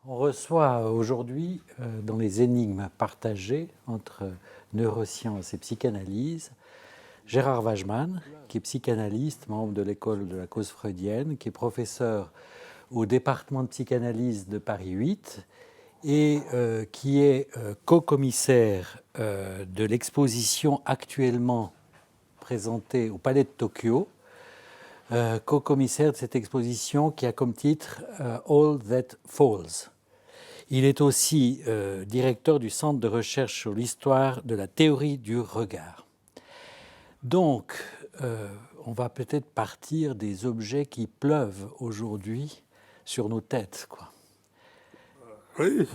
On reçoit aujourd'hui, dans les énigmes partagées entre neurosciences et psychanalyse, Gérard Wagemann, qui est psychanalyste, membre de l'école de la cause freudienne, qui est professeur au département de psychanalyse de Paris 8 et qui est co-commissaire de l'exposition actuellement présentée au Palais de Tokyo, co-commissaire de cette exposition qui a comme titre All That Falls. Il est aussi directeur du Centre de recherche sur l'histoire de la théorie du regard. Donc, on va peut-être partir des objets qui pleuvent aujourd'hui sur nos têtes, quoi. Oui.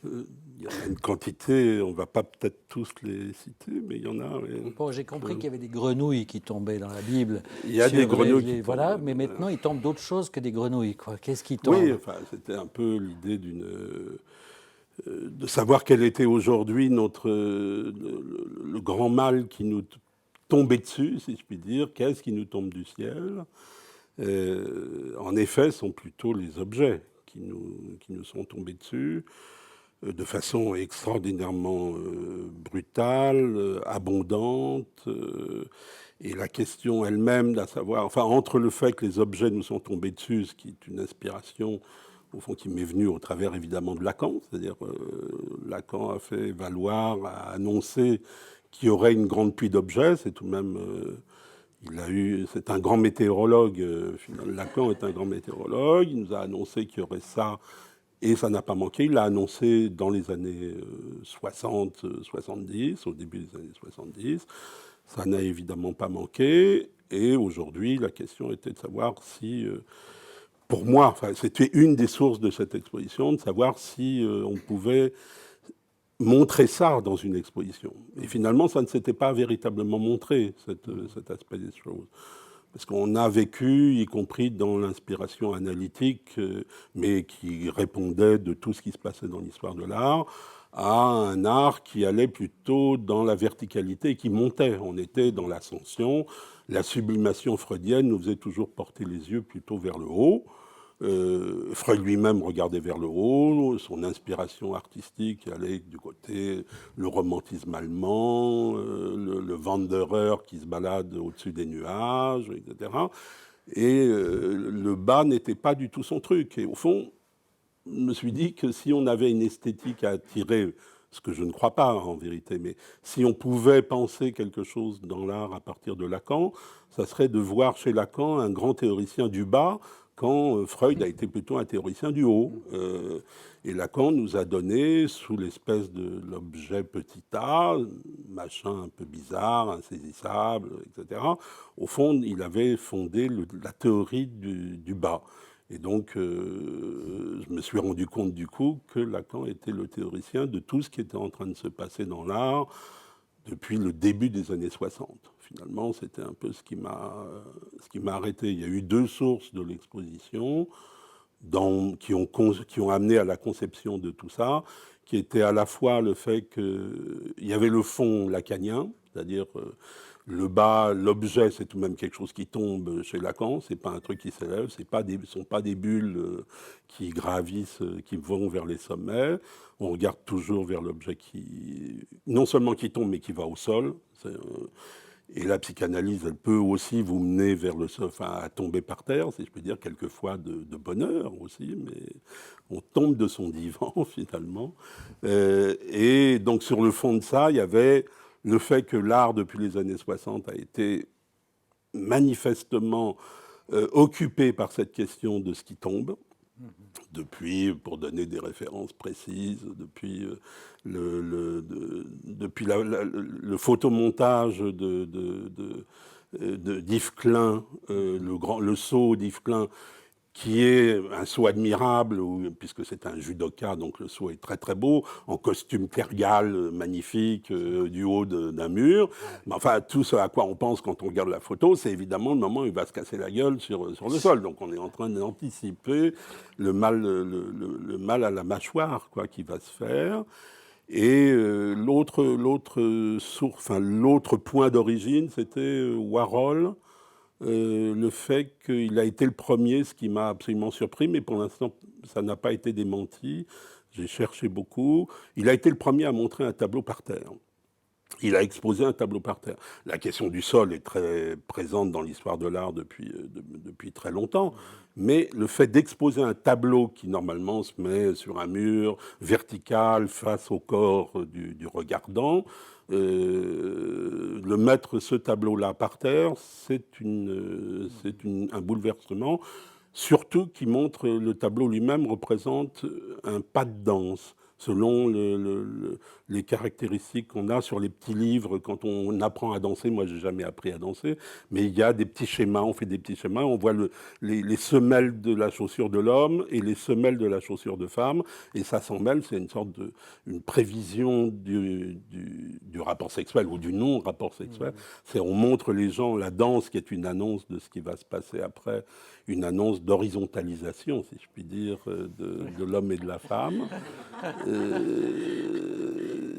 Il y en a une quantité, on ne va pas peut-être tous les citer, mais il y en a. Bon, j'ai compris qu'il y avait des grenouilles qui tombaient dans la Bible. Il y a des grenouilles qui voilà, tombent. mais maintenant, il tombe d'autres choses que des grenouilles, quoi. Qu'est-ce qui tombe? Oui, enfin, c'était un peu l'idée de savoir quel était aujourd'hui le grand mal qui nous tombait dessus, si je puis dire. Qu'est-ce qui nous tombe du ciel? En effet, ce sont plutôt les objets qui nous sont tombés dessus, de façon extraordinairement brutale, abondante. Et la question elle-même, à savoir, enfin, entre le fait que les objets nous sont tombés dessus, ce qui est une inspiration, au fond, qui m'est venue au travers, évidemment, de Lacan, c'est-à-dire Lacan a fait valoir, a annoncé qu'il y aurait une grande pluie d'objets, c'est tout de même... c'est un grand météorologue, Lacan est un grand météorologue, il nous a annoncé qu'il y aurait ça, et ça n'a pas manqué, il l'a annoncé dans les années 60, 70, au début des années 70, ça n'a évidemment pas manqué, et aujourd'hui, la question était de savoir si, pour moi, enfin, c'était une des sources de cette exposition, de savoir si on pouvait montrer ça dans une exposition. Et finalement, ça ne s'était pas véritablement montré, cet aspect des choses. Parce qu'on a vécu, y compris dans l'inspiration analytique, mais qui répondait de tout ce qui se passait dans l'histoire de l'art, à un art qui allait plutôt dans la verticalité, qui montait. On était dans l'ascension. La sublimation freudienne nous faisait toujours porter les yeux plutôt vers le haut. Freud lui-même regardait vers le haut, son inspiration artistique allait du côté le romantisme allemand, le Wanderer qui se balade au-dessus des nuages, etc. Et le bas n'était pas du tout son truc. Et au fond, je me suis dit que si on avait une esthétique à attirer, ce que je ne crois pas en vérité, mais si on pouvait penser quelque chose dans l'art à partir de Lacan, ça serait de voir chez Lacan un grand théoricien du bas, quand Freud a été plutôt un théoricien du haut. Et Lacan nous a donné, sous l'espèce de l'objet petit a, machin un peu bizarre, insaisissable, etc., au fond, il avait fondé la théorie du bas. Et donc, je me suis rendu compte du coup que Lacan était le théoricien de tout ce qui était en train de se passer dans l'art depuis le début des années 60. Finalement, c'était un peu ce qui m'a arrêté. Il y a eu deux sources de l'exposition qui ont amené à la conception de tout ça, qui était à la fois le fait qu'il y avait le fond lacanien, c'est-à-dire le bas, l'objet, c'est tout de même quelque chose qui tombe chez Lacan, c'est pas un truc qui s'élève, ce ne sont pas des bulles qui gravissent, qui vont vers les sommets. On regarde toujours vers l'objet qui, non seulement qui tombe, mais qui va au sol. Et la psychanalyse, elle peut aussi vous mener vers le sol, enfin, à tomber par terre, si je peux dire, quelquefois de bonheur aussi, mais on tombe de son divan finalement. Et donc sur le fond de ça, il y avait le fait que l'art, depuis les années 60, a été manifestement occupé par cette question de ce qui tombe, depuis, pour donner des références précises, depuis depuis le photomontage d'Yves Klein, le saut d'Yves Klein, qui est un saut admirable, puisque c'est un judoka, donc le saut est très très beau, en costume tergal magnifique, du haut d'un mur. Mais enfin, tout ce à quoi on pense quand on regarde la photo, c'est évidemment le moment où il va se casser la gueule sur le sol. Donc on est en train d'anticiper le mal à la mâchoire, quoi, qui va se faire. Et l'autre point d'origine, c'était Warhol. Le fait qu'il a été le premier, ce qui m'a absolument surpris, mais pour l'instant, ça n'a pas été démenti. J'ai cherché beaucoup. Il a été le premier à montrer un tableau par terre. Il a exposé un tableau par terre. La question du sol est très présente dans l'histoire de l'art depuis très longtemps, mais le fait d'exposer un tableau qui normalement se met sur un mur vertical face au corps du regardant, le mettre ce tableau-là par terre, c'est un bouleversement, surtout qui montre le tableau lui-même représente un pas de danse selon les caractéristiques qu'on a sur les petits livres quand on apprend à danser. Moi, j'ai jamais appris à danser, mais il y a des petits schémas, on fait des petits schémas, on voit les semelles de la chaussure de l'homme et les semelles de la chaussure de femme, et ça s'en mêle, c'est une prévision du rapport sexuel ou du non-rapport sexuel. On montre les gens la danse qui est une annonce de ce qui va se passer après, une annonce d'horizontalisation, si je puis dire, de l'homme et de la femme.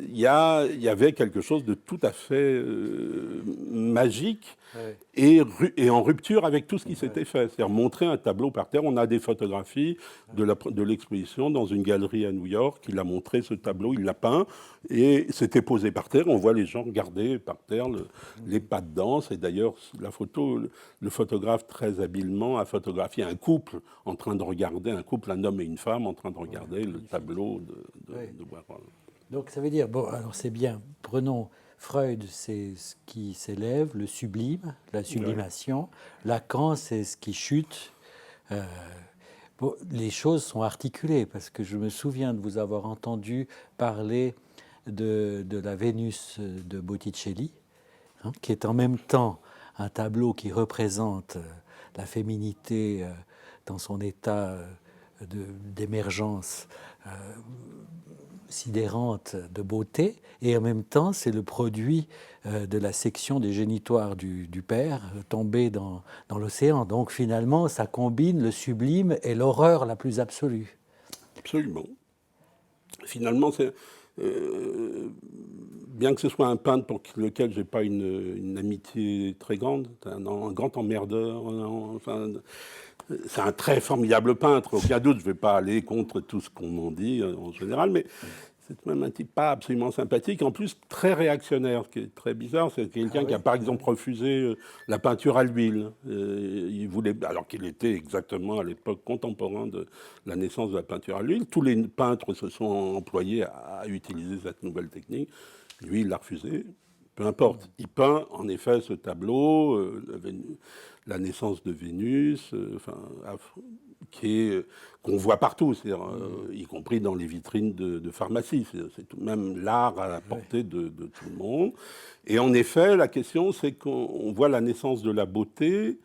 Il y avait quelque chose de tout à fait magique et en rupture avec tout ce qui s'était fait. C'est-à-dire montrer un tableau par terre. On a des photographies de l'exposition dans une galerie à New York. Il a montré ce tableau, il l'a peint et c'était posé par terre. On voit les gens regarder par terre les pas de danse. Et d'ailleurs, la photo, le photographe très habilement a photographié un couple en train de regarder, un homme et une femme en train de regarder le tableau de Warhol. Donc ça veut dire, bon, alors c'est bien, prenons Freud, c'est ce qui s'élève, le sublime, la sublimation. Lacan, c'est ce qui chute. Bon, les choses sont articulées, parce que je me souviens de vous avoir entendu parler de la Vénus de Botticelli, hein, qui est en même temps un tableau qui représente la féminité dans son état d'émergence sidérante de beauté, et en même temps c'est le produit de la section des génitoires du père tombé dans l'océan. Donc finalement ça combine le sublime et l'horreur la plus absolue. Absolument. Finalement, bien que ce soit un peintre pour lequel je n'ai pas une amitié très grande, un grand emmerdeur, c'est un très formidable peintre, aucun doute, je ne vais pas aller contre tout ce qu'on en dit en général, mais c'est même un type pas absolument sympathique, en plus très réactionnaire, ce qui est très bizarre. C'est quelqu'un qui a par exemple refusé la peinture à l'huile. Il voulait, alors qu'il était exactement à l'époque contemporain de la naissance de la peinture à l'huile. Tous les peintres se sont employés à utiliser cette nouvelle technique. Lui, il l'a refusé. Peu importe. Il peint en effet ce tableau, la naissance de Vénus, qu'on voit partout, y compris dans les vitrines de pharmacie. C'est tout de même l'art à la portée de tout le monde. Et en effet, la question, c'est qu'on voit la naissance de la beauté,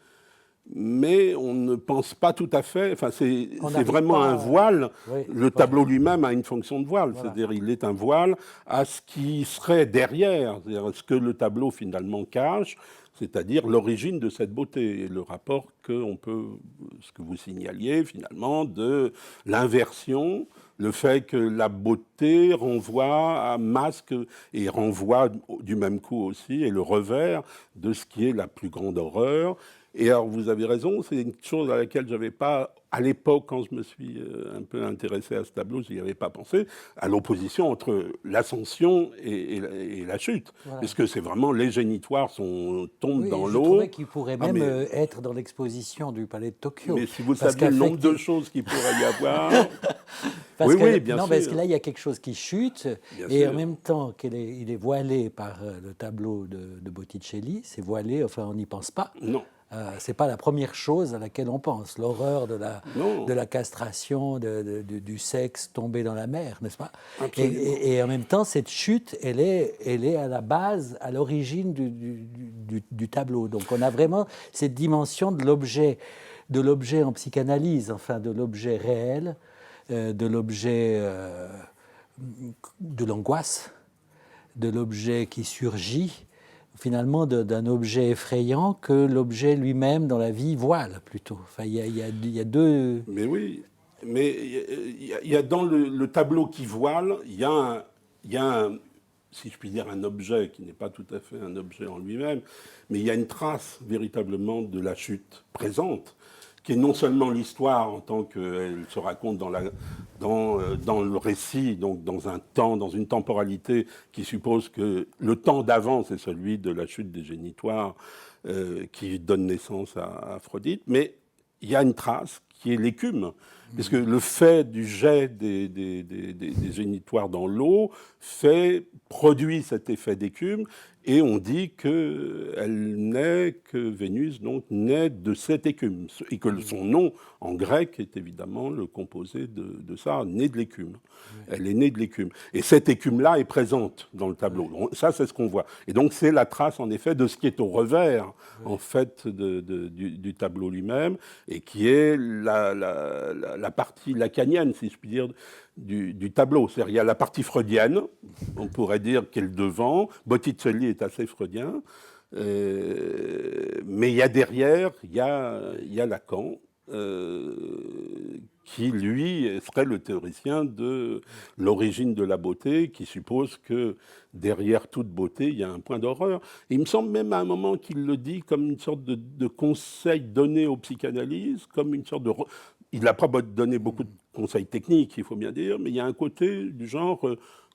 mais on ne pense pas tout à fait. Enfin, c'est vraiment un voile. Oui, le tableau lui-même a une fonction de voile, voilà. C'est-à-dire il est un voile à ce qui serait derrière, c'est-à-dire ce que le tableau finalement cache, c'est-à-dire l'origine de cette beauté et le rapport ce que vous signaliez finalement, de l'inversion, le fait que la beauté renvoie à masque et renvoie du même coup aussi, et le revers de ce qui est la plus grande horreur. Et alors, vous avez raison, c'est une chose à laquelle je n'avais pas, à l'époque, quand je me suis un peu intéressé à ce tableau, je n'y avais pas pensé, à l'opposition entre l'ascension et la chute. Voilà. Parce que c'est vraiment, les génitoires tombent dans l'eau. Je trouvais qu'il pourrait même être dans l'exposition du Palais de Tokyo. Mais si vous saviez le nombre de choses qu'il pourrait y avoir... bien sûr. Parce que là, il y a quelque chose qui chute, bien et sûr. En même temps qu'il est voilé par le tableau de Botticelli, c'est voilé, enfin, on n'y pense pas. Non. C'est pas la première chose à laquelle on pense, l'horreur de la castration, du sexe tombé dans la mer, n'est-ce pas? Et en même temps, cette chute, elle est à la base, à l'origine du tableau. Donc on a vraiment cette dimension de l'objet en psychanalyse, enfin de l'objet réel, de l'objet de l'angoisse, de l'objet qui surgit, finalement d'un objet effrayant que l'objet lui-même dans la vie voile plutôt. Enfin, il y a deux... Mais oui, mais il y a dans le tableau qui voile, il y a il y a, si je puis dire, un objet qui n'est pas tout à fait un objet en lui-même, mais il y a une trace véritablement de la chute présente, qui est non seulement l'histoire en tant qu'elle se raconte dans le récit, donc dans un temps, dans une temporalité qui suppose que le temps d'avant, c'est celui de la chute des génitoires qui donne naissance à Aphrodite, mais il y a une trace qui est l'écume, puisque le fait du jet des génitoires dans l'eau produit cet effet d'écume, et on dit que Vénus donc naît de cette écume, et que son nom en grec est évidemment le composé de ça, née de l'écume. Elle est née de l'écume. Et cette écume-là est présente dans le tableau. Donc, ça, c'est ce qu'on voit. Et donc, c'est la trace, en effet, de ce qui est au revers, en fait, du tableau lui-même, et qui est la partie lacanienne, si je puis dire, du tableau. C'est-à-dire, il y a la partie freudienne, on pourrait dire qu'elle est le devant. Botticelli est assez freudien. Mais il y a derrière, il y a Lacan, qui, lui, serait le théoricien de l'origine de la beauté, qui suppose que derrière toute beauté, il y a un point d'horreur. Et il me semble même à un moment qu'il le dit comme une sorte de conseil donné aux psychanalystes, comme une sorte de... Il n'a pas donné beaucoup de conseils techniques, il faut bien dire, mais il y a un côté du genre...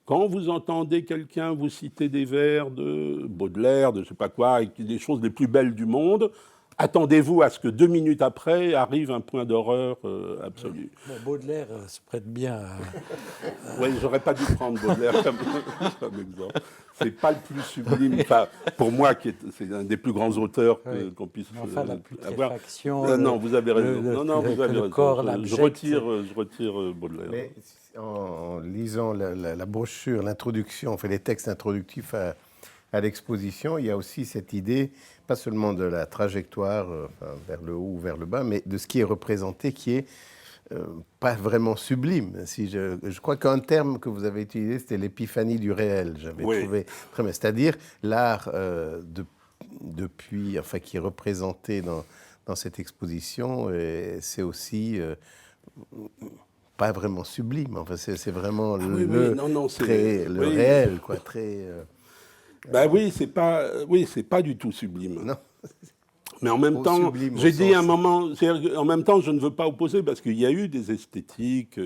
Quand vous entendez quelqu'un vous citer des vers de Baudelaire, de je ne sais pas quoi, des choses les plus belles du monde, attendez-vous à ce que 2 minutes après arrive un point d'horreur absolu. Bon, Baudelaire se prête bien à... Oui, j'aurais pas dû prendre Baudelaire comme exemple. C'est pas le plus sublime, enfin, pour moi, c'est un des plus grands auteurs qu'on puisse avoir. Non, vous avez raison. Vous avez raison. Corps, je retire Baudelaire. Mais en lisant la brochure, l'introduction, on fait les textes introductifs à l'exposition, il y a aussi cette idée, pas seulement de la trajectoire vers le haut ou vers le bas, mais de ce qui est représenté, qui est pas vraiment sublime. Je crois qu'un terme que vous avez utilisé, c'était l'épiphanie du réel. J'avais trouvé très bien. C'est-à-dire l'art qui est représenté dans cette exposition, c'est aussi pas vraiment sublime. Enfin, c'est vraiment le réel, quoi. C'est pas du tout sublime. Non. Mais en même temps, j'ai dit à un moment, en même temps, je ne veux pas opposer, parce qu'il y a eu des esthétiques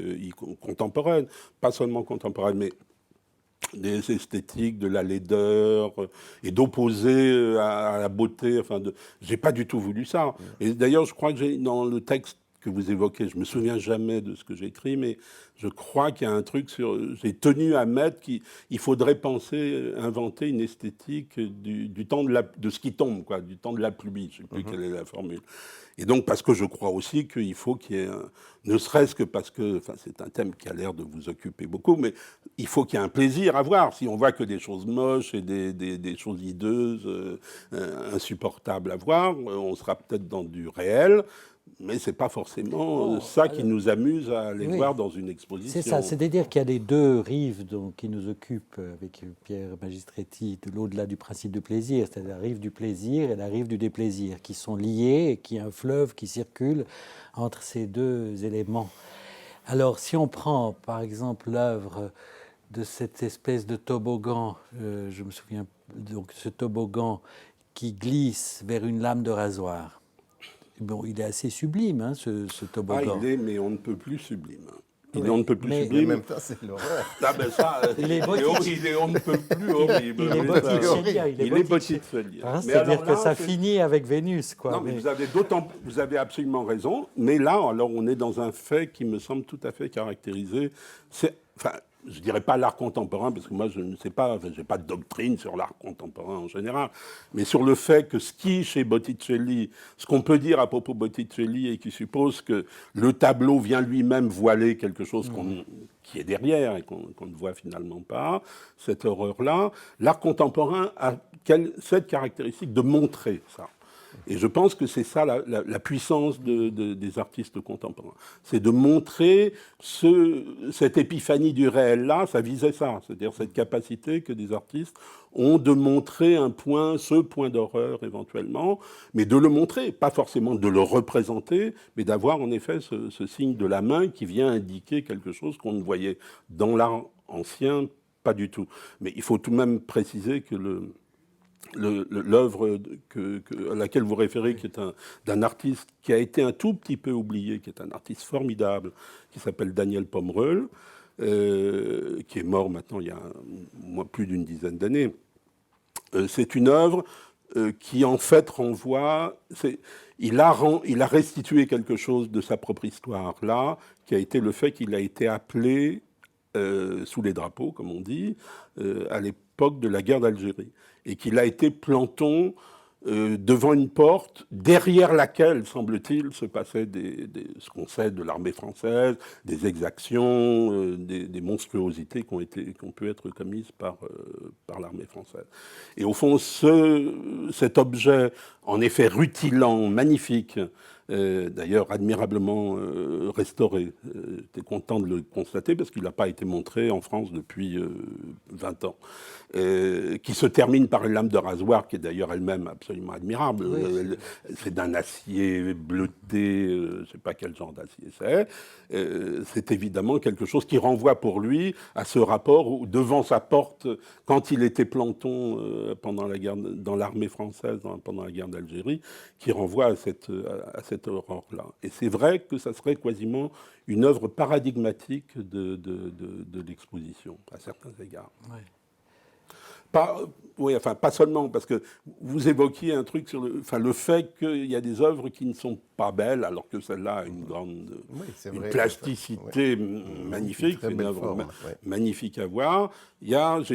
contemporaines, pas seulement contemporaines, mais des esthétiques de la laideur et d'opposer à la beauté. J'ai pas du tout voulu ça. Et d'ailleurs, je crois que dans le texte que vous évoquez, je me souviens jamais de ce que j'ai écrit, mais je crois qu'il y a un truc j'ai tenu à mettre qu'il faudrait inventer une esthétique du temps de ce qui tombe, quoi, du temps de la pluie. Je ne sais plus quelle est la formule. Et donc, parce que je crois aussi qu'il faut qu'il y ait ne serait-ce que parce que, c'est un thème qui a l'air de vous occuper beaucoup, mais il faut qu'il y ait un plaisir à voir. Si on voit que des choses moches et des choses hideuses, insupportables à voir, on sera peut-être dans du réel. Mais ce n'est pas forcément ça qui nous amuse à aller voir dans une exposition. C'est ça, c'est-à-dire qu'il y a les deux rives qui nous occupent avec Pierre Magistretti, de l'au-delà du principe de plaisir, c'est-à-dire la rive du plaisir et la rive du déplaisir, qui sont liées et qui est un fleuve qui circule entre ces deux éléments. Alors, si on prend, par exemple, l'œuvre de cette espèce de toboggan, je me souviens, donc ce toboggan qui glisse vers une lame de rasoir. Bon, il est assez sublime, ce toboggan. Il est, mais on ne peut plus sublime. On ne peut plus sublime. En même temps, c'est l'horreur. Il est on ne peut plus horrible. Il est Botticellien. C'est-à-dire que ça finit avec Vénus, quoi. Non, mais vous avez absolument raison. Mais là, alors, on est dans un fait qui me semble tout à fait caractérisé. Je ne dirais pas l'art contemporain, parce que moi, je ne sais pas, je n'ai pas de doctrine sur l'art contemporain en général, mais sur le fait que chez Botticelli, ce qu'on peut dire à propos de Botticelli, et qui suppose que le tableau vient lui-même voiler quelque chose qui est derrière et qu'on ne voit finalement pas, cette horreur-là, l'art contemporain a cette caractéristique de montrer ça. Et je pense que c'est ça la puissance des artistes contemporains. C'est de montrer cette épiphanie du réel-là, ça visait ça, c'est-à-dire cette capacité que des artistes ont de montrer ce point d'horreur éventuellement, mais de le montrer, pas forcément de le représenter, mais d'avoir en effet ce signe de la main qui vient indiquer quelque chose qu'on ne voyait dans l'art ancien pas du tout. Mais il faut tout de même préciser que l'œuvre à laquelle vous référez, qui est d'un artiste qui a été un tout petit peu oublié, qui est un artiste formidable, qui s'appelle Daniel Pomeroy, qui est mort maintenant il y a plus d'une dizaine d'années. C'est une œuvre qui en fait renvoie... Il a restitué quelque chose de sa propre histoire là, qui a été le fait qu'il a été appelé sous les drapeaux, comme on dit, à l'époque de la guerre d'Algérie, et qu'il a été planton devant une porte derrière laquelle, semble-t-il, se passait ce qu'on sait de l'armée française, des exactions, des monstruosités qui ont pu être commises par l'armée française. Et au fond, cet objet, en effet rutilant, magnifique, d'ailleurs admirablement restauré. J'étais content de le constater parce qu'il n'a pas été montré en France depuis 20 ans. Qui se termine par une lame de rasoir qui est d'ailleurs elle-même absolument admirable. Oui, c'est d'un acier bleuté, je ne sais pas quel genre d'acier c'est. C'est évidemment quelque chose qui renvoie pour lui à ce rapport où, devant sa porte, quand il était planton pendant la guerre, dans l'armée française pendant la guerre d'Algérie, qui renvoie à cette aurore-là. Et c'est vrai que ça serait quasiment une œuvre paradigmatique de l'exposition, à certains égards. Oui. Pas seulement, parce que vous évoquiez un truc sur le fait qu'il y a des œuvres qui ne sont pas belles, alors que celle-là a une grande une plasticité magnifique, c'est une œuvre magnifique à voir. J'ai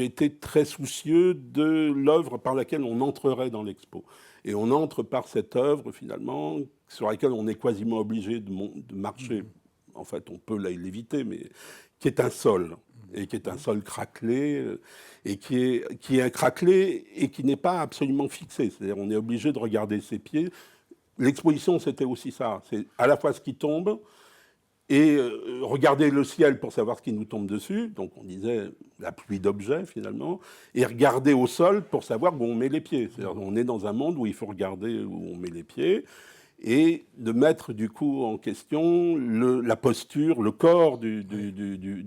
été très soucieux de l'œuvre par laquelle on entrerait dans l'expo. Et on entre par cette œuvre, finalement, sur laquelle on est quasiment obligé de marcher. En fait, on peut l'éviter, mais qui est un sol. Et qui est un sol craquelé, et qui est craquelé et qui n'est pas absolument fixé. C'est-à-dire on est obligé de regarder ses pieds. L'exposition, c'était aussi ça. C'est à la fois ce qui tombe et regarder le ciel pour savoir ce qui nous tombe dessus. Donc on disait la pluie d'objets, finalement. Et regarder au sol pour savoir où on met les pieds. C'est-à-dire on est dans un monde où il faut regarder où on met les pieds. Et de mettre du coup en question la posture, le corps du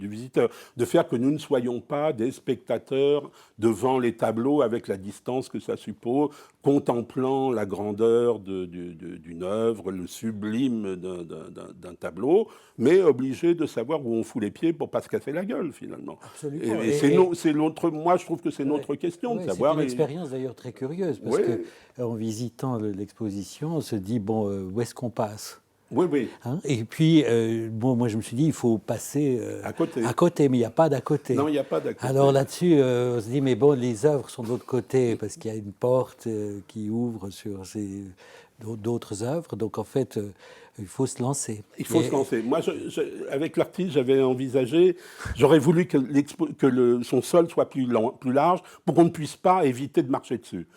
visiteur, de faire que nous ne soyons pas des spectateurs devant les tableaux avec la distance que ça suppose, contemplant la grandeur d'une œuvre, le sublime d'un tableau, mais obligés de savoir où on fout les pieds pour ne pas se casser la gueule finalement. Absolument. C'est moi je trouve que c'est notre question de savoir. C'est une expérience d'ailleurs très curieuse, parce qu'en visitant l'exposition, on se dit, bon, où est-ce qu'on passe ? Oui, oui. Hein, et puis, moi, je me suis dit, il faut passer à côté, mais il n'y a pas d'à côté. Non, il n'y a pas d'à côté. Alors là-dessus, on se dit, mais bon, les œuvres sont de l'autre côté, parce qu'il y a une porte qui ouvre sur d'autres œuvres. Donc, en fait, il faut se lancer. Il faut se lancer. Moi, avec l'artiste, j'avais envisagé, j'aurais voulu que son sol soit plus large pour qu'on ne puisse pas éviter de marcher dessus.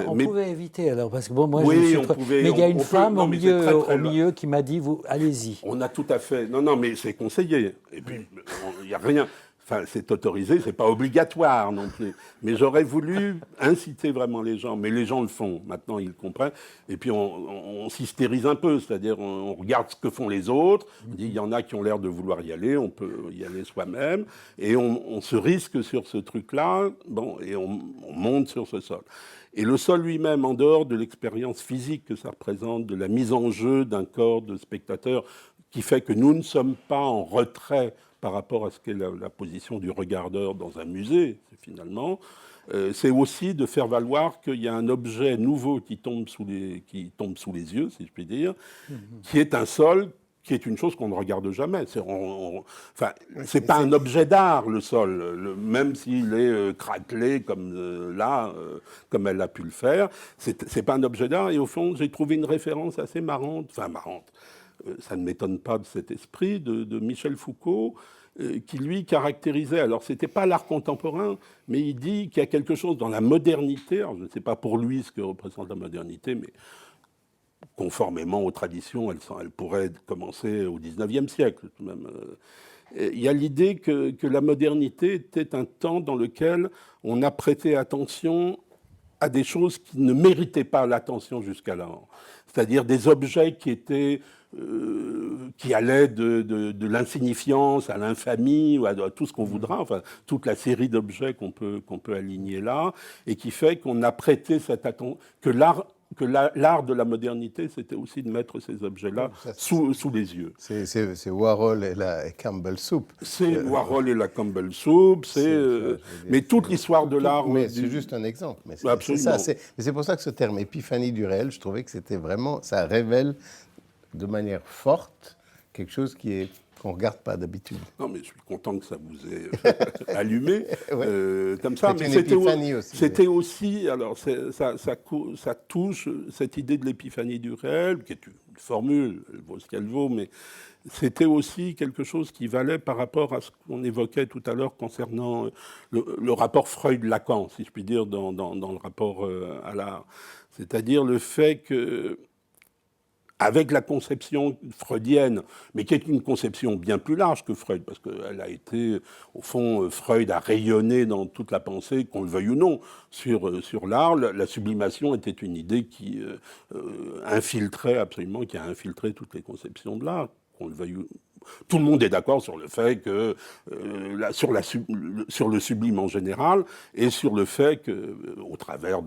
On pouvait éviter alors, parce que bon, moi pouvait, mais il y a une femme au milieu qui m'a dit, allez-y. On a tout à fait. Non, mais c'est conseillé. Et puis, il n'y a rien. Enfin, c'est autorisé, c'est pas obligatoire non plus. Mais j'aurais voulu inciter vraiment les gens. Mais les gens le font. Maintenant, ils le comprennent. Et puis, on s'hystérise un peu. C'est-à-dire, on regarde ce que font les autres. On dit, il y en a qui ont l'air de vouloir y aller. On peut y aller soi-même. Et on se risque sur ce truc-là. Bon, et on monte sur ce sol. Et le sol lui-même, en dehors de l'expérience physique que ça représente, de la mise en jeu d'un corps de spectateurs, qui fait que nous ne sommes pas en retrait par rapport à ce qu'est la position du regardeur dans un musée, finalement, c'est aussi de faire valoir qu'il y a un objet nouveau qui tombe sous les yeux, si je puis dire, qui est un sol, qui est une chose qu'on ne regarde jamais. C'est pas un objet d'art, le sol, même s'il est craquelé comme comme elle a pu le faire. C'est pas un objet d'art. Et au fond, j'ai trouvé une référence assez marrante, ça ne m'étonne pas de cet esprit, de Michel Foucault, qui lui caractérisait, alors c'était pas l'art contemporain, mais il dit qu'il y a quelque chose dans la modernité, alors je ne sais pas pour lui ce que représente la modernité, mais conformément aux traditions, elle pourrait commencer au XIXe siècle. Même. Il y a l'idée que la modernité était un temps dans lequel on a prêté attention à des choses qui ne méritaient pas l'attention jusqu'alors. C'est-à-dire des objets qui allaient de l'insignifiance à l'infamie, ou à tout ce qu'on voudra, enfin, toute la série d'objets qu'on peut aligner là, et qui fait qu'on a prêté cette attention, que l'art de la modernité, c'était aussi de mettre ces objets-là sous les yeux. C'est Warhol et Campbell Soup. C'est Warhol et la Campbell Soup, mais toute l'histoire de l'art... Mais c'est juste un exemple. Mais c'est pour ça que ce terme épiphanie du réel, je trouvais que c'était vraiment... Ça révèle de manière forte quelque chose qu'on ne regarde pas d'habitude. Non, mais je suis content que ça vous ait allumé comme ça. C'est mais une épiphanie aussi. C'était aussi, alors ça touche cette idée de l'épiphanie du réel, qui est une formule, elle vaut ce qu'elle vaut, mais c'était aussi quelque chose qui valait par rapport à ce qu'on évoquait tout à l'heure concernant le rapport Freud-Lacan, si je puis dire, dans le rapport à l'art. C'est-à-dire le fait que avec la conception freudienne, mais qui est une conception bien plus large que Freud, parce qu'elle a été, au fond, Freud a rayonné dans toute la pensée, qu'on le veuille ou non, sur l'art. La sublimation était une idée qui infiltrait absolument, qui a infiltré toutes les conceptions de l'art, qu'on le veuille ou non. Tout le monde est d'accord sur le fait que, sur le sublime en général, et sur le fait que, au travers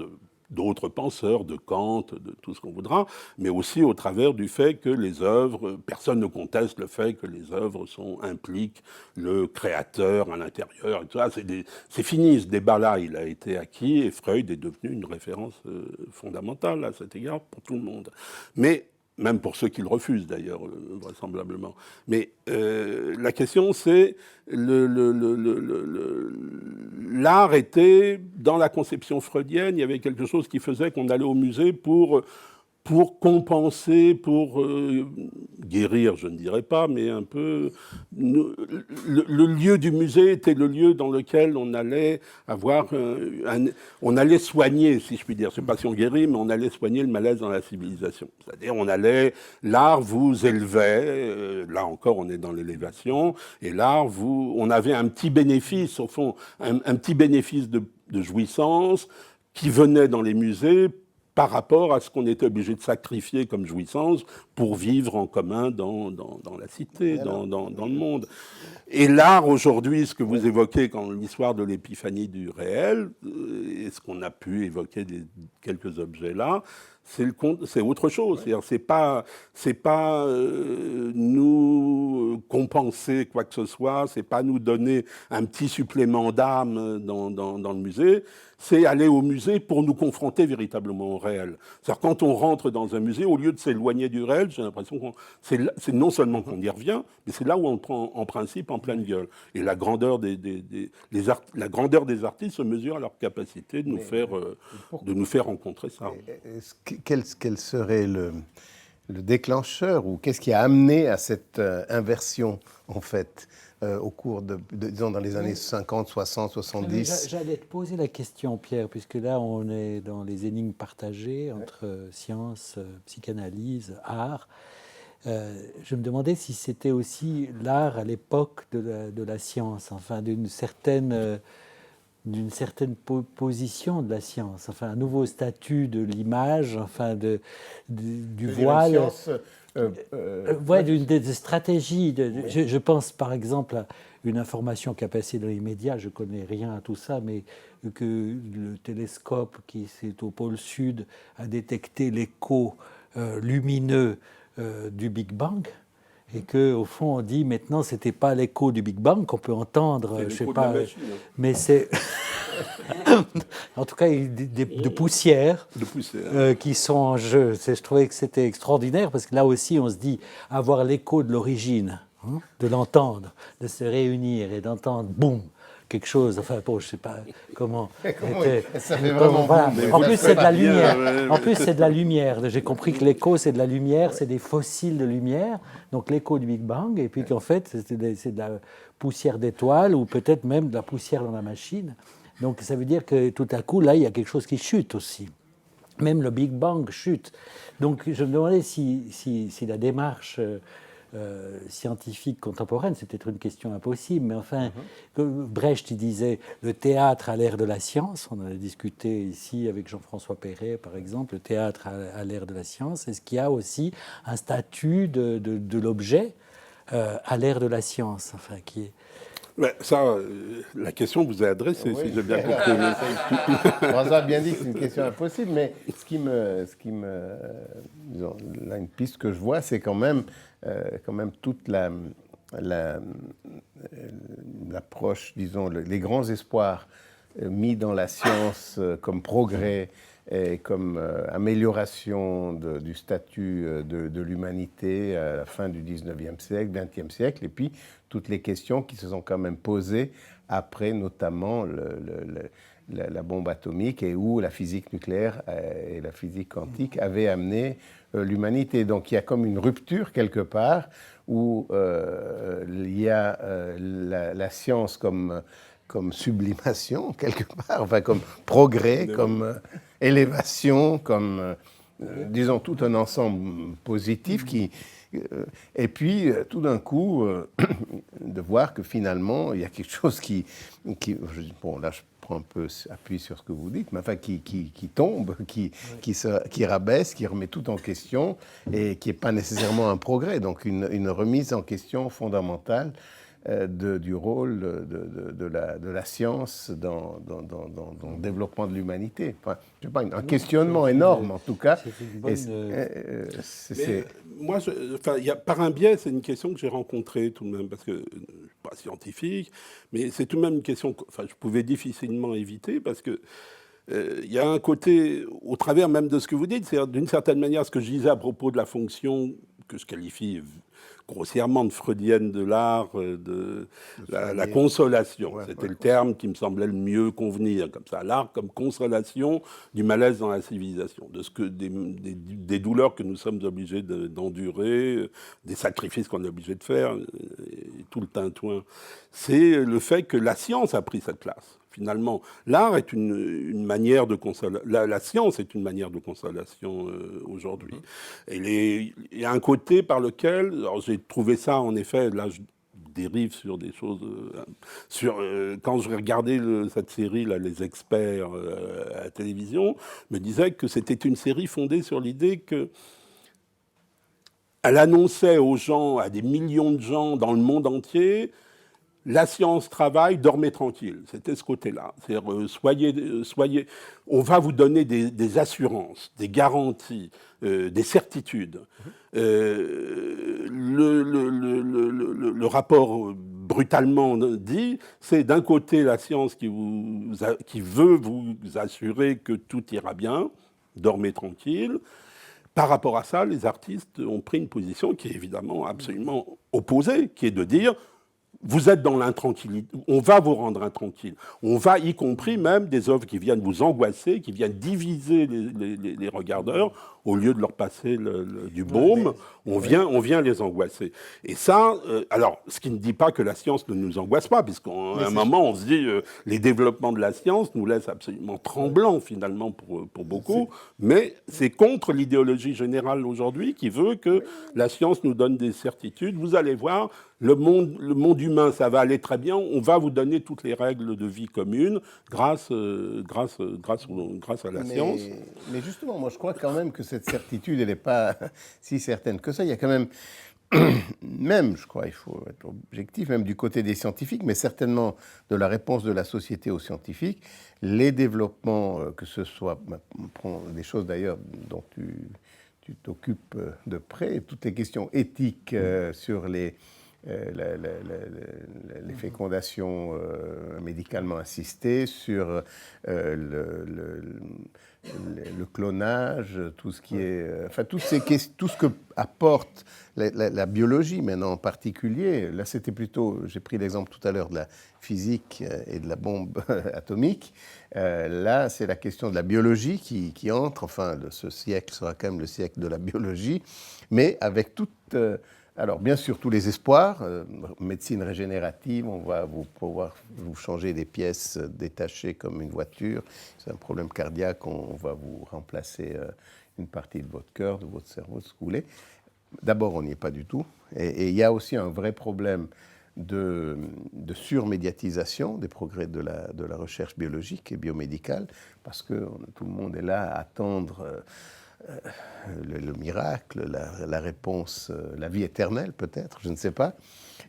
d'autres penseurs, de Kant, de tout ce qu'on voudra, mais aussi au travers du fait que les œuvres, personne ne conteste le fait que les œuvres impliquent le créateur à l'intérieur, et tout ça. C'est fini, ce débat-là, il a été acquis, et Freud est devenu une référence fondamentale à cet égard pour tout le monde. Mais même pour ceux qui le refusent d'ailleurs, vraisemblablement. Mais la question, c'est l'art était, dans la conception freudienne, il y avait quelque chose qui faisait qu'on allait au musée pour compenser, pour guérir, je ne dirais pas, mais un peu... Le lieu du musée était le lieu dans lequel on allait avoir... on allait soigner, si je puis dire. Je ne sais pas si on guérit, mais on allait soigner le malaise dans la civilisation. C'est-à-dire, l'art vous élevait, là encore, on est dans l'élévation, et l'art, on avait un petit bénéfice, au fond, un petit bénéfice de jouissance qui venait dans les musées par rapport à ce qu'on était obligé de sacrifier comme jouissance pour vivre en commun dans la cité, dans le monde. Et l'art, aujourd'hui, ce que vous évoquez quand l'histoire de l'épiphanie du réel, et ce qu'on a pu évoquer quelques objets là, c'est autre chose. C'est pas nous compenser quoi que ce soit, c'est pas nous donner un petit supplément d'âme dans le musée, c'est aller au musée pour nous confronter véritablement au réel. C'est-à-dire quand on rentre dans un musée, au lieu de s'éloigner du réel, j'ai l'impression que c'est non seulement qu'on y revient, mais c'est là où on prend en principe en pleine gueule. Et la grandeur la grandeur des artistes se mesure à leur capacité de nous faire rencontrer ça. Quel serait le déclencheur, ou qu'est-ce qui a amené à cette inversion, en fait, au cours disons, dans les années 50, 60, 70 ? J'allais te poser la question, Pierre, puisque là, on est dans les énigmes partagées entre science, psychanalyse, art. Je me demandais si c'était aussi l'art à l'époque de la science, enfin, d'une certaine position de la science, enfin un nouveau statut de l'image, enfin du voile, des stratégies. Je pense par exemple à une information qui a passé dans les médias, je ne connais rien à tout ça, mais que le télescope qui est au pôle sud a détecté l'écho lumineux du Big Bang. Et qu'au fond, on dit maintenant, ce n'était pas l'écho du Big Bang qu'on peut entendre, je sais pas, mais c'est en tout cas de poussières qui sont en jeu. Je trouvais que c'était extraordinaire parce que là aussi, on se dit avoir l'écho de l'origine, de l'entendre, de se réunir et d'entendre, boum, quelque chose, enfin bon, je ne sais pas comment. Ça fait vraiment voilà. En plus, c'est de la lumière. En plus, c'est de la lumière. J'ai compris que l'écho, c'est de la lumière, c'est des fossiles de lumière. Donc l'écho du Big Bang, et puis qu'en fait, c'est de la poussière d'étoiles ou peut-être même de la poussière dans la machine. Donc ça veut dire que tout à coup, là, il y a quelque chose qui chute aussi. Même le Big Bang chute. Donc je me demandais si la démarche scientifique contemporaine, c'est peut-être une question impossible, mais enfin, Brecht, il disait le théâtre à l'ère de la science. On en a discuté ici avec Jean-François Perret, par exemple, le théâtre à l'ère de la science. Est-ce qu'il y a aussi un statut de l'objet à l'ère de la science, enfin, qui est... Ouais, ça, la question vous est adressée, si j'ai bien compris. François a bien dit que c'est une question impossible, mais disons, là, une piste que je vois, c'est quand même toute l'approche, disons, les grands espoirs mis dans la science comme progrès et comme amélioration du statut de l'humanité à la fin du 19e siècle, 20e siècle, et puis toutes les questions qui se sont quand même posées après, notamment la bombe atomique, et où la physique nucléaire et la physique quantique avaient amené l'humanité. Donc il y a comme une rupture quelque part où il y a la science comme sublimation, quelque part, enfin comme progrès, comme élévation, comme, disons, tout un ensemble positif qui... et puis, tout d'un coup, de voir que finalement, il y a quelque chose qui bon, là, je prends un peu appui sur ce que vous dites, mais enfin, qui tombe, qui rabaisse, qui remet tout en question, et qui n'est pas nécessairement un progrès, donc une remise en question fondamentale du rôle de la science dans le développement de l'humanité. Enfin, je sais pas, un questionnement énorme, en tout cas. Moi, par un biais, c'est une question que j'ai rencontrée tout de même, parce que je ne suis pas scientifique, mais c'est tout de même une question que je pouvais difficilement éviter, parce que il y a un côté, au travers même de ce que vous dites, c'est d'une certaine manière ce que je disais à propos de la fonction que je qualifie grossièrement de freudienne de l'art, de la consolation. Ouais, c'était le terme qui me semblait le mieux convenir, comme ça, l'art comme consolation du malaise dans la civilisation, des douleurs que nous sommes obligés d'endurer, des sacrifices qu'on est obligé de faire, et tout le tintouin. C'est le fait que la science a pris cette place. Finalement, l'art est une manière de consolation. La science est une manière de consolation aujourd'hui. Il y a un côté par lequel, alors j'ai trouvé ça en effet, là je dérive sur des choses, quand je regardais cette série, là, Les Experts à la télévision, je me disais que c'était une série fondée sur l'idée que elle annonçait aux gens, à des millions de gens dans le monde entier, la science travaille, dormez tranquille. C'était ce côté-là. C'est-à-dire, soyez, on va vous donner des assurances, des garanties, des certitudes. Le rapport brutalement dit, c'est d'un côté la science qui veut vous assurer que tout ira bien, dormez tranquille. Par rapport à ça, les artistes ont pris une position qui est évidemment absolument opposée, qui est de dire vous êtes dans l'intranquillité, on va vous rendre intranquille. On va, y compris même des œuvres qui viennent vous angoisser, qui viennent diviser les regardeurs, au lieu de leur passer du baume, on vient les angoisser. Et ça, alors, ce qui ne dit pas que la science ne nous angoisse pas, puisqu'à un moment, on se dit, les développements de la science nous laissent absolument tremblants, finalement, pour beaucoup, mais c'est contre l'idéologie générale aujourd'hui qui veut que la science nous donne des certitudes. Vous allez voir, le monde humain, ça va aller très bien, on va vous donner toutes les règles de vie commune grâce à la science. Mais justement, moi je crois quand même que cette certitude, elle n'est pas si certaine que ça. Il y a quand même, je crois, il faut être objectif, même du côté des scientifiques, mais certainement de la réponse de la société aux scientifiques, les développements, que ce soit, on prend des choses d'ailleurs dont tu t'occupes de près, toutes les questions éthiques sur les fécondations médicalement assistées, sur le clonage, tout ce qui est, enfin tout ce que apporte la biologie maintenant en particulier. Là, c'était plutôt, j'ai pris l'exemple tout à l'heure de la physique et de la bombe atomique. Là, c'est la question de la biologie qui entre. Enfin, ce siècle sera quand même le siècle de la biologie, mais avec toute alors, bien sûr, tous les espoirs, médecine régénérative, on va pouvoir vous changer des pièces détachées comme une voiture. C'est un problème cardiaque, on va vous remplacer une partie de votre cœur, de votre cerveau, de ce que vous voulez. D'abord, on n'y est pas du tout. Et il y a aussi un vrai problème de surmédiatisation des progrès de la recherche biologique et biomédicale, parce que tout le monde est là à attendre le miracle, la réponse, la vie éternelle peut-être, je ne sais pas.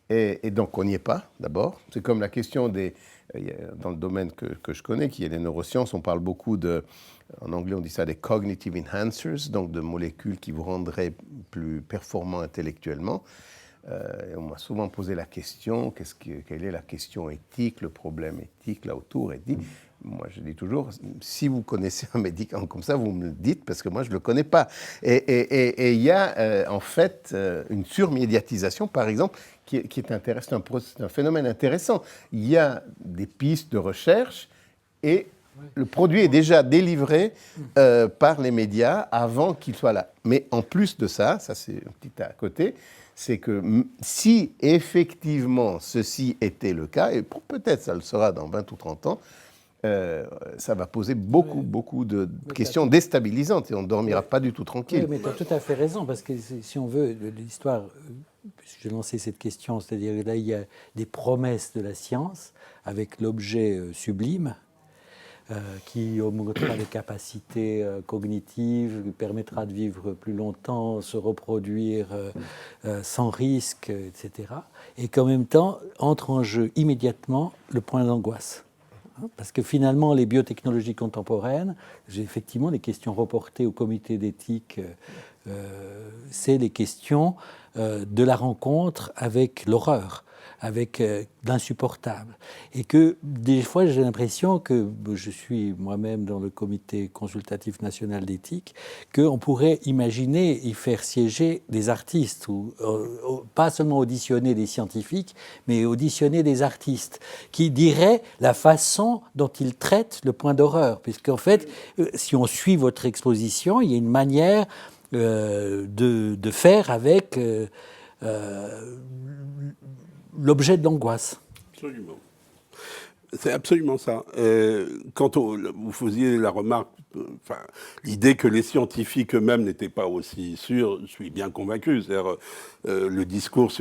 Et donc on n'y est pas, d'abord. C'est comme la question dans le domaine que je connais, qui est les neurosciences, on parle beaucoup en anglais on dit ça des cognitive enhancers, donc de molécules qui vous rendraient plus performants intellectuellement. On m'a souvent posé la question, quelle est la question éthique, le problème éthique là autour, et dit, moi je dis toujours, si vous connaissez un médicament comme ça, vous me le dites, parce que moi je ne le connais pas. Et il y a en fait une surmédiatisation, par exemple, qui est intéressant, c'est un phénomène intéressant. Il y a des pistes de recherche et le produit est déjà délivré par les médias avant qu'il soit là. Mais en plus de ça, ça c'est un petit à côté, c'est que si effectivement ceci était le cas, et peut-être ça le sera dans 20 ou 30 ans, ça va poser beaucoup de questions déstabilisantes et on ne dormira pas du tout tranquille. Oui, mais tu as tout à fait raison, parce que si on veut, l'histoire, puisque j'ai lancé cette question, c'est-à-dire là, il y a des promesses de la science avec l'objet sublime, qui augmentera les capacités cognitives, lui permettra de vivre plus longtemps, se reproduire sans risque, etc. Et qu'en même temps, entre en jeu immédiatement le point d'angoisse. Parce que finalement, les biotechnologies contemporaines, j'ai effectivement les questions reportées au comité d'éthique, c'est les questions de la rencontre avec l'horreur, avec l'insupportable. Et que des fois, j'ai l'impression que je suis moi-même dans le comité consultatif national d'éthique, qu'on pourrait imaginer y faire siéger des artistes, ou pas seulement auditionner des scientifiques, mais auditionner des artistes, qui diraient la façon dont ils traitent le point d'horreur. Puisqu'en fait, si on suit votre exposition, il y a une manière de faire avec l'objet de l'angoisse. Absolument. C'est absolument ça. Vous faisiez la remarque, l'idée que les scientifiques eux-mêmes n'étaient pas aussi sûrs, je suis bien convaincu. C'est-à-dire le discours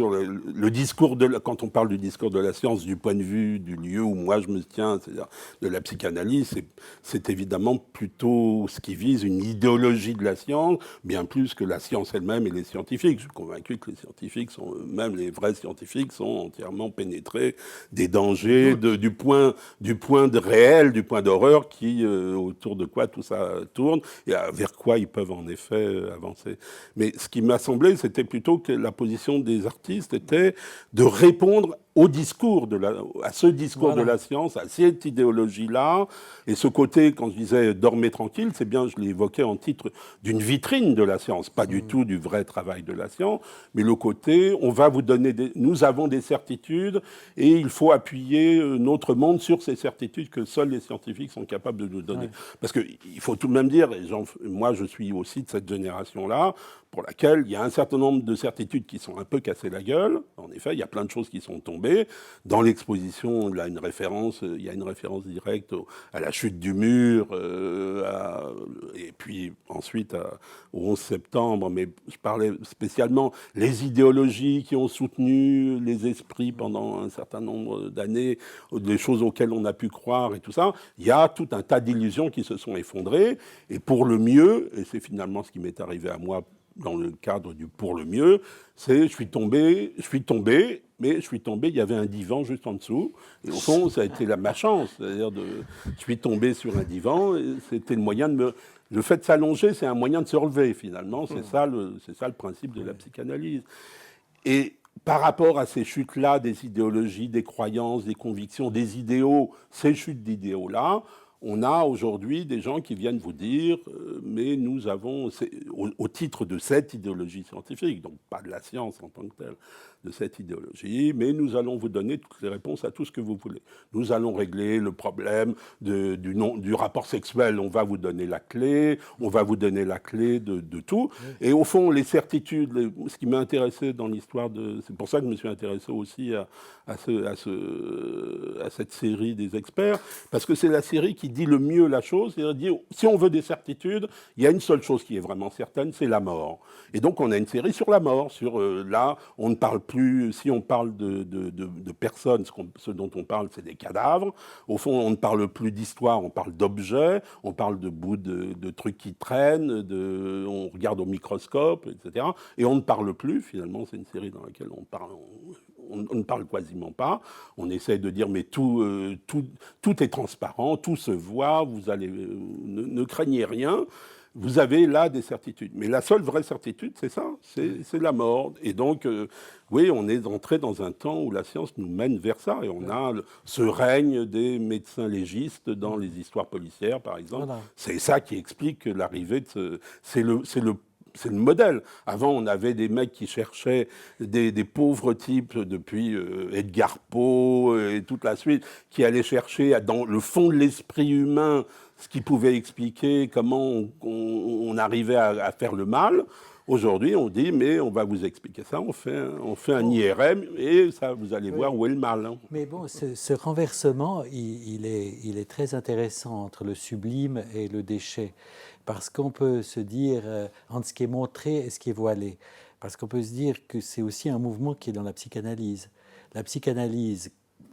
quand on parle du discours de la science, du point de vue du lieu où moi je me tiens, c'est-à-dire de la psychanalyse, c'est évidemment plutôt ce qui vise une idéologie de la science, bien plus que la science elle-même et les scientifiques. Je suis convaincu que les scientifiques même les vrais scientifiques, sont entièrement pénétrés des dangers, du point réel, du point d'horreur autour de quoi tout ça tourne et vers quoi ils peuvent en effet avancer. Mais ce qui m'a semblé, c'était plutôt que la position des artistes était de répondre à ce discours de la science, à cette idéologie-là, et ce côté, quand je disais « dormez tranquille », c'est bien, je l'ai évoqué en titre d'une vitrine de la science, pas du tout du vrai travail de la science, mais le côté « on va vous donner nous avons des certitudes, et il faut appuyer notre monde sur ces certitudes que seuls les scientifiques sont capables de nous donner. Ouais. » Parce qu'il faut tout de même dire, et moi je suis aussi de cette génération-là, pour laquelle il y a un certain nombre de certitudes qui sont un peu cassées la gueule. En effet, il y a plein de choses qui sont tombées. Dans l'exposition, il y a une référence directe à la chute du mur, et puis ensuite au 11 septembre. Mais je parlais spécialement les idéologies qui ont soutenu les esprits pendant un certain nombre d'années, des choses auxquelles on a pu croire et tout ça. Il y a tout un tas d'illusions qui se sont effondrées. Et pour le mieux, et c'est finalement ce qui m'est arrivé à moi dans le cadre du pour le mieux, c'est je suis tombé, il y avait un divan juste en dessous, et au fond, ça a été ma chance, c'est-à-dire je suis tombé sur un divan, et c'était le moyen le fait de s'allonger, c'est un moyen de se relever, finalement, c'est ça le principe de la psychanalyse. Et par rapport à ces chutes-là, des idéologies, des croyances, des convictions, des idéaux, ces chutes d'idéaux-là, on a aujourd'hui des gens qui viennent vous dire mais nous avons, au titre de cette idéologie scientifique, donc pas de la science en tant que telle, de cette idéologie, mais nous allons vous donner toutes les réponses à tout ce que vous voulez. Nous allons régler le problème du rapport sexuel, on va vous donner la clé, de tout. Et au fond, les certitudes, ce qui m'a intéressé dans l'histoire c'est pour ça que je me suis intéressé aussi à cette série des experts, parce que c'est la série qui qui dit le mieux la chose. C'est-à-dire, si on veut des certitudes, il y a une seule chose qui est vraiment certaine, c'est la mort. Et donc, on a une série sur la mort. Là, on ne parle plus, si on parle de personnes, ce dont on parle, c'est des cadavres. Au fond, on ne parle plus d'histoire, on parle d'objets, on parle de bouts de trucs qui traînent, on regarde au microscope, etc. Et on ne parle plus, finalement, c'est une série dans laquelle on ne parle quasiment pas. On essaie de dire, mais tout est transparent, tout se voit, ne craignez rien. Vous avez là des certitudes. Mais la seule vraie certitude, c'est ça, c'est la mort. Et donc, oui, on est entré dans un temps où la science nous mène vers ça. Et on a ce règne des médecins légistes dans les histoires policières, par exemple. Voilà. C'est ça qui explique l'arrivée de c'est le modèle. Avant, on avait des mecs qui cherchaient des pauvres types depuis Edgar Poe et toute la suite, qui allaient chercher dans le fond de l'esprit humain ce qui pouvait expliquer comment on arrivait à faire le mal. Aujourd'hui, on dit, mais on va vous expliquer ça, on fait un IRM et ça, vous allez voir où est le mal. Hein. Mais bon, ce renversement, il est très intéressant entre le sublime et le déchet. Parce qu'on peut se dire entre ce qui est montré et ce qui est voilé. Parce qu'on peut se dire que c'est aussi un mouvement qui est dans la psychanalyse. La psychanalyse,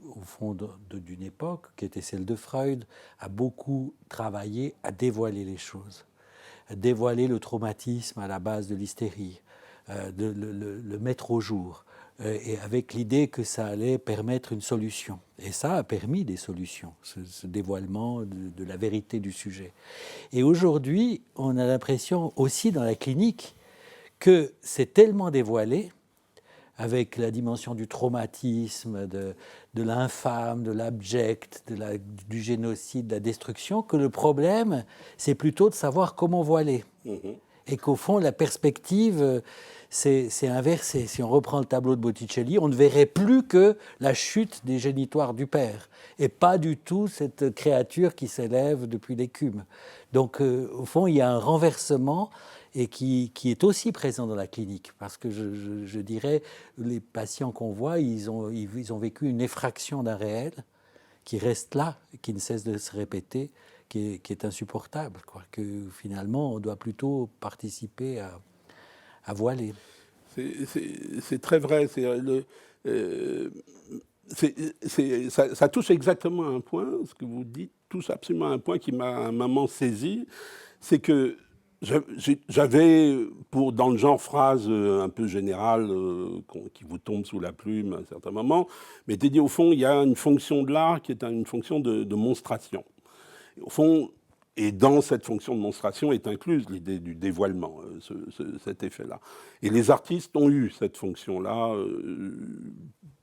au fond d'une époque, qui était celle de Freud, a beaucoup travaillé à dévoiler les choses, à dévoiler le traumatisme à la base de l'hystérie, de le mettre au jour, et avec l'idée que ça allait permettre une solution. Et ça a permis des solutions, ce dévoilement de la vérité du sujet. Et aujourd'hui, on a l'impression aussi dans la clinique que c'est tellement dévoilé, avec la dimension du traumatisme, de l'infâme, de l'abject, du génocide, de la destruction, que le problème, c'est plutôt de savoir comment voiler. Et qu'au fond, la perspective, c'est inversé. Si on reprend le tableau de Botticelli, on ne verrait plus que la chute des génitoires du père, et pas du tout cette créature qui s'élève depuis l'écume. Donc, au fond, il y a un renversement et qui est aussi présent dans la clinique. Parce que je dirais, les patients qu'on voit, ils ont vécu une effraction d'un réel qui reste là, qui ne cesse de se répéter, qui est insupportable, quoi. Que finalement, on doit plutôt participer à voiler. C'est très vrai. Ça touche exactement à un point, ce que vous dites touche absolument à un point qui m'a un moment saisi, c'est que j'avais, dans le genre phrase un peu générale, qui vous tombe sous la plume à un certain moment, mais t'es dit, au fond, il y a une fonction de l'art qui est une fonction de monstration. Et au fond, et dans cette fonction de monstration est incluse l'idée du dévoilement, cet effet-là. Et les artistes ont eu cette fonction-là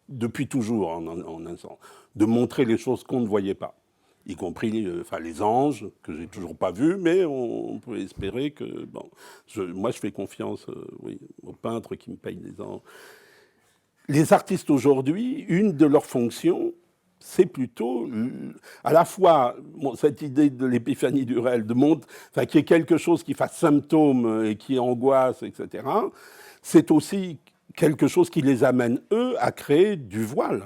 depuis toujours, en un sens, de montrer les choses qu'on ne voyait pas. Y compris les anges, que j'ai toujours pas vus, mais on peut espérer que... Bon, moi, je fais confiance aux peintres qui me payent des anges. Les artistes aujourd'hui, une de leurs fonctions, c'est plutôt à la fois cette idée de l'épiphanie du réel, qu'il y ait quelque chose qui fasse symptôme et qui angoisse, etc. C'est aussi quelque chose qui les amène, eux, à créer du voile.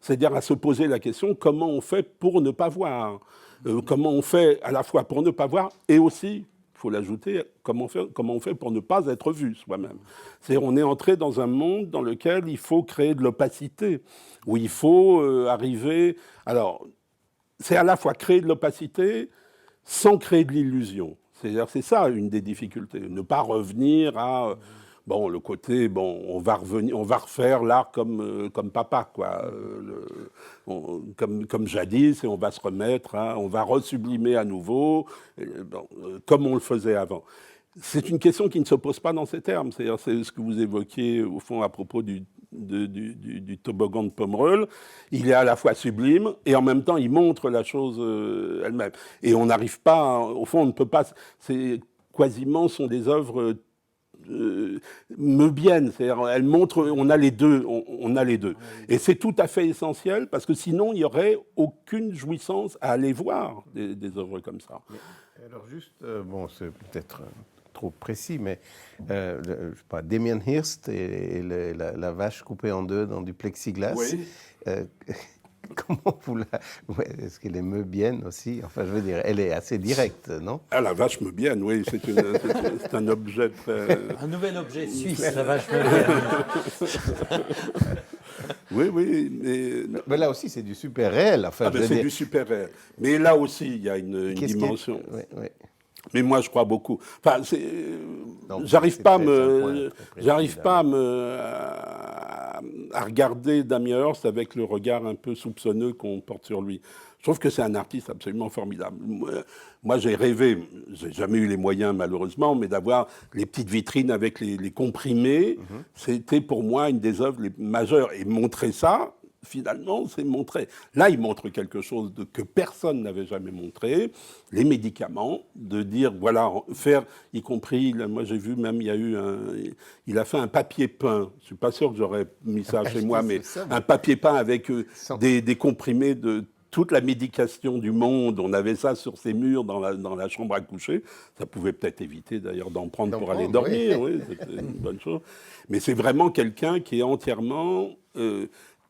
C'est-à-dire à se poser la question comment on fait pour ne pas voir, comment on fait à la fois pour ne pas voir et aussi, il faut l'ajouter, comment on fait pour ne pas être vu soi-même. C'est-à-dire on est entré dans un monde dans lequel il faut créer de l'opacité, où il faut arriver... Alors, c'est à la fois créer de l'opacité sans créer de l'illusion. C'est-à-dire c'est ça une des difficultés, ne pas revenir à... Bon, le côté, on va refaire l'art comme papa, quoi, comme jadis, et on va se remettre, on va resublimer à nouveau, comme on le faisait avant. C'est une question qui ne se pose pas dans ces termes. C'est-à-dire, c'est ce que vous évoquiez, au fond, à propos du toboggan de Pomerol. Il est à la fois sublime, et en même temps, il montre la chose elle-même. Et on n'arrive pas, au fond, on ne peut pas... Quasiment, sont des œuvres... meubiennes, c'est-à-dire elles montrent, on a les deux, on a les deux. Et c'est tout à fait essentiel parce que sinon il n'y aurait aucune jouissance à aller voir des œuvres comme ça. Alors juste, c'est peut-être trop précis, mais je sais pas, Damien Hirst et la vache coupée en deux dans du plexiglas. Oui. Comment vous la... Ouais, est-ce qu'elle est meubienne aussi? Enfin, je veux dire, elle est assez directe, non? Ah, la vache meubienne, oui, c'est un objet très... Un nouvel objet suisse, la vache meubienne. Oui, oui, Mais là aussi, c'est du super réel. Enfin, je veux c'est dire... du super réel. Mais là aussi, il y a une dimension. Ouais, ouais. Mais moi, je crois beaucoup. Enfin, Non, j'arrive c'est pas, très- c'est un point très précis, j'arrive là. pas à regarder Damien Hirst avec le regard un peu soupçonneux qu'on porte sur lui. Je trouve que c'est un artiste absolument formidable. Moi, j'ai rêvé, j'ai jamais eu les moyens malheureusement, mais d'avoir les petites vitrines avec les comprimés. C'était pour moi une des œuvres les majeures. Et montrer ça, finalement, c'est montrer. Là, il montre quelque chose que personne n'avait jamais montré, les médicaments, de dire, voilà, faire, y compris, là, moi j'ai vu même, il a fait un papier peint, je suis pas sûr que j'aurais mis ça chez moi, mais un papier peint avec des comprimés de toute la médication du monde, on avait ça sur ces murs dans la chambre à coucher, ça pouvait peut-être éviter d'ailleurs d'en prendre pour aller dormir, oui, c'était une bonne chose, mais c'est vraiment quelqu'un qui est entièrement...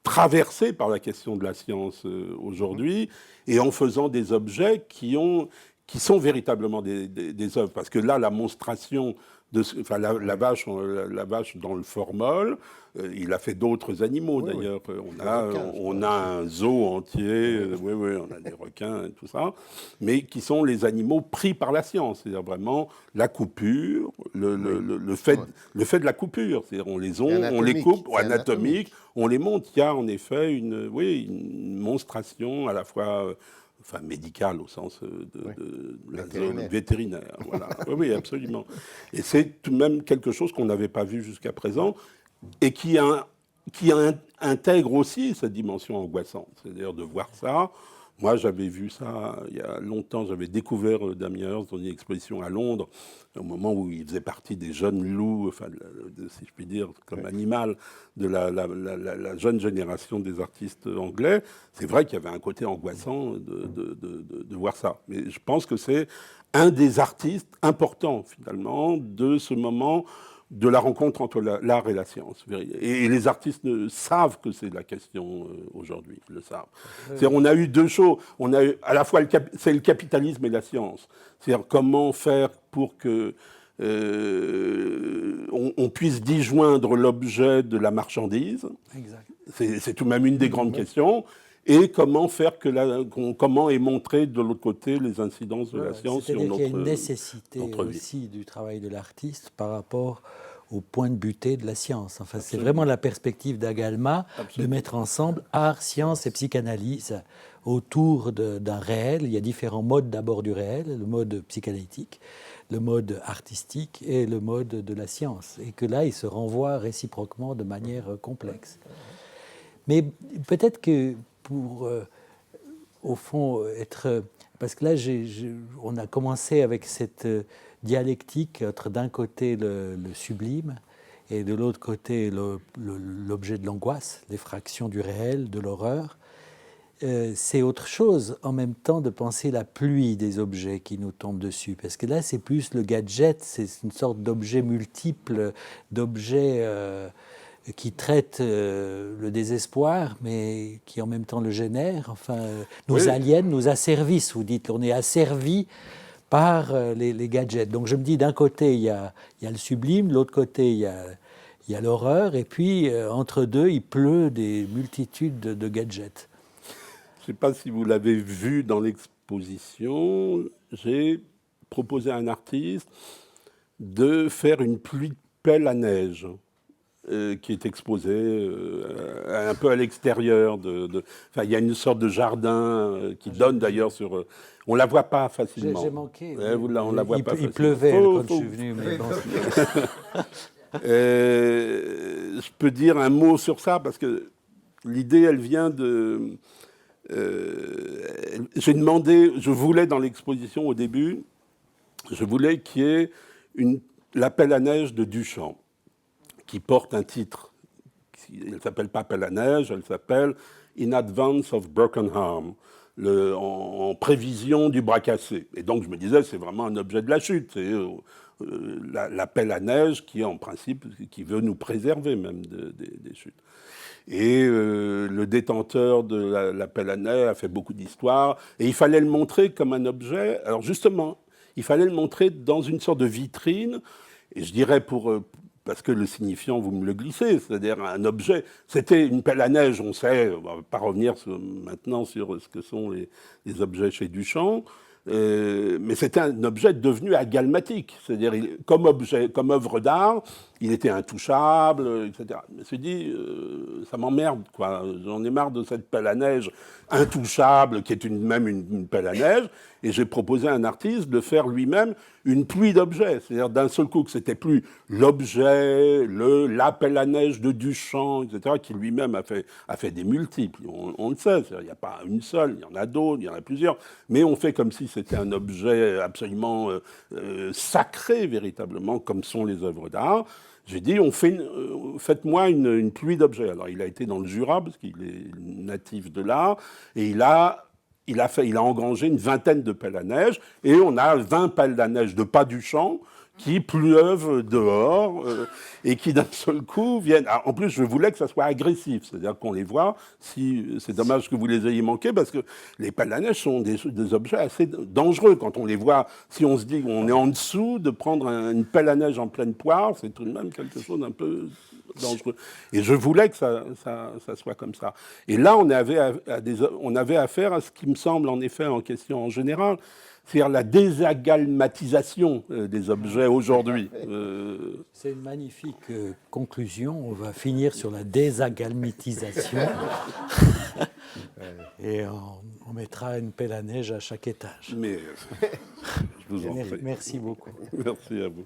traversé par la question de la science aujourd'hui, et en faisant des objets qui sont véritablement des œuvres. Parce que là, la monstration, enfin, la vache dans le formol, il a fait d'autres animaux d'ailleurs. On a un zoo entier, oui, on a des requins et tout ça, mais qui sont les animaux pris par la science. C'est-à-dire vraiment la coupure, le fait de la coupure. C'est-à-dire on les coupe, anatomique, on les monte. Il y a en effet une monstration à la fois... enfin, médicale au sens de la zone vétérinaire. Voilà. Oui, absolument. Et c'est tout de même quelque chose qu'on n'avait pas vu jusqu'à présent et qui intègre aussi cette dimension angoissante. C'est-à-dire de voir ça. Moi, j'avais vu ça il y a longtemps. J'avais découvert Damien Hirst dans une exposition à Londres, au moment où il faisait partie des jeunes loups, enfin, si je puis dire, comme animal, de la jeune génération des artistes anglais. C'est vrai qu'il y avait un côté angoissant de voir ça. Mais je pense que c'est un des artistes importants, finalement, de ce moment de la rencontre entre l'art et la science. Et les artistes savent que c'est la question aujourd'hui, ils le savent. On a eu deux choses. On a eu à la fois c'est le capitalisme et la science. C'est-à-dire comment faire pour que on puisse disjoindre l'objet de la marchandise. Exact. C'est tout de même une des grandes questions. Et comment faire comment est montré de l'autre côté les incidences de la science sur notre... C'est-à-dire qu'il y a une nécessité aussi du travail de l'artiste par rapport au point de butée de la science. Enfin, c'est vraiment la perspective d'Agalma de mettre ensemble art, science et psychanalyse autour d'un réel. Il y a différents modes d'abord du réel, le mode psychanalytique, le mode artistique et le mode de la science. Et que là, ils se renvoient réciproquement de manière complexe. Mais peut-être que pour, au fond, être... Parce que là, on a commencé avec cette dialectique entre d'un côté le sublime et de l'autre côté l'objet de l'angoisse, l'effraction du réel, de l'horreur. C'est autre chose en même temps de penser la pluie des objets qui nous tombent dessus. Parce que là, c'est plus le gadget, c'est une sorte d'objet multiple, d'objet... qui traite le désespoir, mais qui en même temps le génère. Enfin, nous aliène, nous asservissent, vous dites. On est asservis par les gadgets. Donc je me dis, d'un côté, il y a le sublime, de l'autre côté, il y a l'horreur, et puis entre deux, il pleut des multitudes de gadgets. Je ne sais pas si vous l'avez vu dans l'exposition, j'ai proposé à un artiste de faire une pluie de pelle à neige. Qui est exposé un peu à l'extérieur. Enfin, il y a une sorte de jardin qui donne d'ailleurs sur... on ne la voit pas facilement. J'ai manqué. On la voit pas facilement. Il pleuvait quand je suis venu. Mais bon. Je peux dire un mot sur ça parce que l'idée, elle vient de... j'ai demandé, je voulais dans l'exposition au début, je voulais qu'il y ait la pelle à neige de Duchamp, qui porte un titre. Elle ne s'appelle pas Pelle à neige, elle s'appelle In Advance of Broken Arm, en prévision du bras cassé. Et donc je me disais, c'est vraiment un objet de la chute. C'est la pelle à neige qui, en principe, qui veut nous préserver même des chutes. Et le détenteur de la pelle à neige a fait beaucoup d'histoires. Et il fallait le montrer comme un objet. Alors justement, il fallait le montrer dans une sorte de vitrine. Et je dirais parce que le signifiant, vous me le glissez, c'est-à-dire un objet. C'était une pelle à neige, on sait, on ne va pas revenir maintenant sur ce que sont les objets chez Duchamp. Mais c'était un objet devenu agalmatique, c'est-à-dire comme objet, comme œuvre d'art, il était intouchable, etc. Je me suis dit, ça m'emmerde, quoi. J'en ai marre de cette pelle à neige intouchable, qui est même une pelle à neige, et j'ai proposé à un artiste de faire lui-même une pluie d'objets, c'est-à-dire d'un seul coup que c'était plus l'objet, la pelle à neige de Duchamp, etc., qui lui-même a fait des multiples. On le sait, il n'y a pas une seule, il y en a d'autres, il y en a plusieurs, mais on fait comme si c'était un objet absolument sacré, véritablement, comme sont les œuvres d'art. J'ai dit, faites-moi une pluie d'objets. Alors, il a été dans le Jura, parce qu'il est natif de là, et il a engrangé une vingtaine de pelles à neige, et on a 20 pelles à neige de pas du champ qui pleuvent dehors et qui d'un seul coup viennent. Alors, en plus, je voulais que ça soit agressif, c'est-à-dire qu'on les voit. C'est dommage que vous les ayez manqués parce que les pelles à neige sont des objets assez dangereux quand on les voit. Si on se dit qu'on est en dessous, de prendre une pelle à neige en pleine poire, c'est tout de même quelque chose d'un peu dangereux. Et je voulais que ça soit comme ça. Et là, on avait affaire à ce qui me semble en effet en question en général, c'est-à-dire la désagalmatisation des objets aujourd'hui. C'est une magnifique conclusion. On va finir sur la désagalmatisation. Et on mettra une pelle à neige à chaque étage. Mais je vous en prie. Merci beaucoup. Merci à vous.